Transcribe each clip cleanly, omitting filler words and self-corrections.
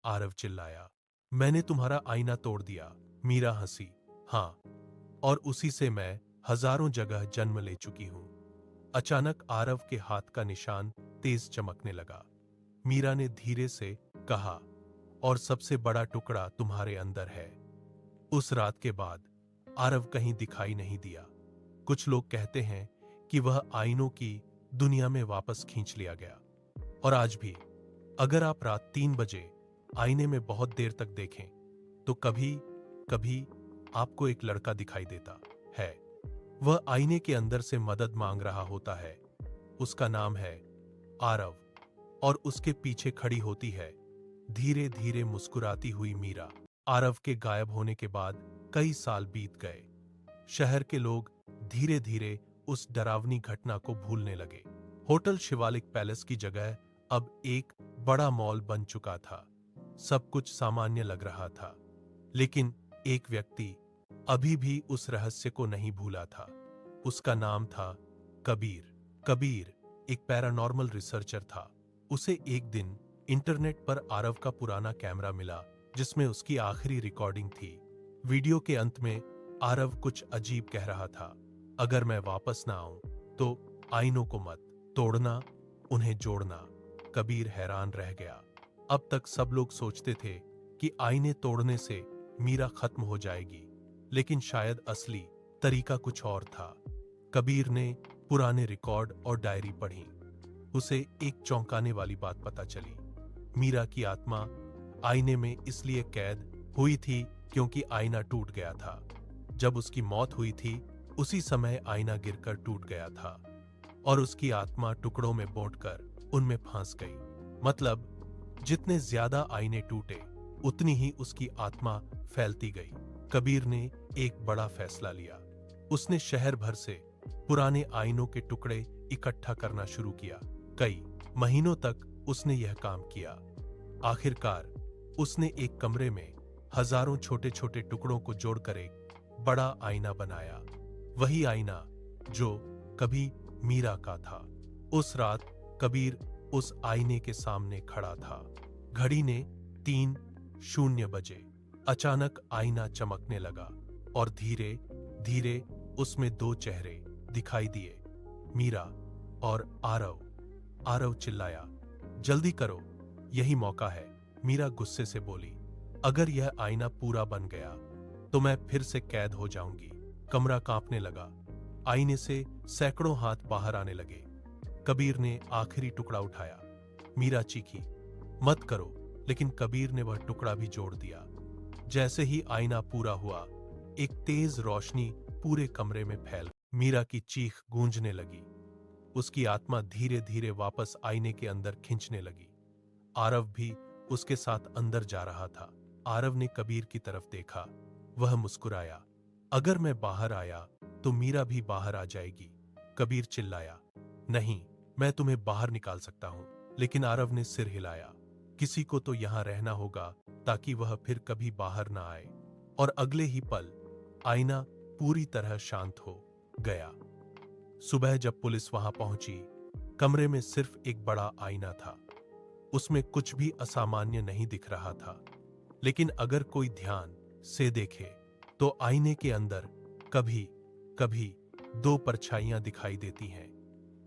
आरव चिल्लाया। मैंने तुम्हारा आईना तोड़ दिया। मीरा हंसी। हाँ, और उसी से मैं हजारों जगह जन्म ले चुकी हूं। अचानक आरव के हाथ का निशान तेज चमकने लगा। मीरा ने धीरे से कहा, और सबसे बड़ा टुकड़ा तुम्हारे अंदर है। उस रात के बाद आरव कहीं दिखाई नहीं दिया। कुछ लोग कहते हैं कि वह आईनों की दुनिया में वापस खींच लिया गया। और आज भी अगर आप रात 3 बजे आईने में बहुत देर तक देखें तो कभी कभी आपको एक लड़का दिखाई देता है। वह आईने के अंदर से मदद मांग रहा होता है। उसका नाम है आरव, और उसके पीछे खड़ी होती है धीरे धीरे मुस्कुराती हुई मीरा। आरव के गायब होने के बाद कई साल बीत गए। शहर के लोग धीरे धीरे उस डरावनी घटना को भूलने लगे। होटल शिवालिक पैलेस की जगह अब एक बड़ा मॉल बन चुका था। सब कुछ सामान्य लग रहा था, लेकिन एक व्यक्ति अभी भी उस रहस्य को नहीं भूला था। उसका नाम था कबीर। कबीर एक पैरानॉर्मल रिसर्चर था। उसे एक दिन इंटरनेट पर आरव का पुराना कैमरा मिला, जिसमें उसकी आखिरी रिकॉर्डिंग थी। वीडियो के अंत में आरव कुछ अजीब कह रहा था। अगर मैं वापस ना आऊं तो आईनों को मत तोड़ना, उन्हें जोड़ना। कबीर हैरान रह गया। अब तक सब लोग सोचते थे कि आईने तोड़ने से मीरा खत्म हो जाएगी, लेकिन शायद असली तरीका कुछ और था। कबीर ने पुराने रिकॉर्ड और डायरी पढ़ी। उसे एक चौंकाने वाली बात पता चली। मीरा की आत्मा आईने में इसलिए कैद हुई थी क्योंकि आईना टूट गया था। जब उसकी मौत हुई थी उसी समय आईना गिरकर टूट गया था, और उसकी आत्मा टुकड़ों में बांटकर उनमें फंस गई। मतलब जितने ज्यादा आईने टूटे उतनी ही उसकी आत्मा फैलती गई। कबीर ने एक बड़ा फैसला लिया। उसने शहर भर से पुराने आईनों के टुकड़े इकट्ठा करना शुरू किया। कई महीनों तक उसने यह काम किया। आखिरकार उसने एक कमरे में हजारों छोटे छोटे टुकड़ों को जोड़कर एक बड़ा आईना बनाया। वही आईना जो कभी मीरा का था। उस रात कबीर उस आईने के सामने खड़ा था। घड़ी ने 3:00 बजे। अचानक आईना चमकने लगा और धीरे धीरे उसमें 2 चेहरे दिखाई दिए, मीरा और आरव। आरव चिल्लाया, जल्दी करो, यही मौका है। मीरा गुस्से से बोली, अगर यह आईना पूरा बन गया तो मैं फिर से कैद हो जाऊंगी। कमरा कांपने लगा। आईने से सैकड़ों हाथ बाहर आने लगे। कबीर ने आखिरी टुकड़ा उठाया। मीरा चीखी, मत करो, लेकिन कबीर ने वह टुकड़ा भी जोड़ दिया। जैसे ही आईना पूरा हुआ, एक तेज रोशनी पूरे कमरे में फैल। मीरा की चीख गूंजने लगी। उसकी आत्मा धीरे धीरे वापस आईने के अंदर खींचने लगी। आरव भी उसके साथ अंदर जा रहा था। आरव ने कबीर की तरफ देखा। वह मुस्कुराया, अगर मैं बाहर आया तो मीरा भी बाहर आ जाएगी। कबीर चिल्लाया, नहीं, मैं तुम्हें बाहर निकाल सकता हूं। लेकिन आरव ने सिर हिलाया, किसी को तो यहां रहना होगा ताकि वह फिर कभी बाहर ना आए। और अगले ही पल आईना पूरी तरह शांत हो गया। सुबह जब पुलिस वहां पहुंची, कमरे में सिर्फ एक बड़ा आईना था। उसमें कुछ भी असामान्य नहीं दिख रहा था, लेकिन अगर कोई ध्यान से देखे तो आईने के अंदर कभी कभी 2 परछाइयां दिखाई देती हैं,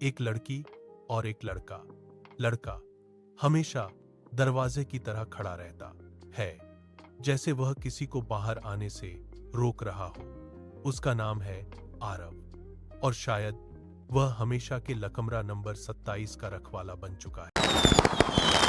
एक लड़की और एक लड़का। लड़का हमेशा दरवाजे की तरह खड़ा रहता है, जैसे वह किसी को बाहर आने से रोक रहा हो। उसका नाम है आरव, और शायद वह हमेशा के लकमरा नंबर 27 का रखवाला बन चुका है।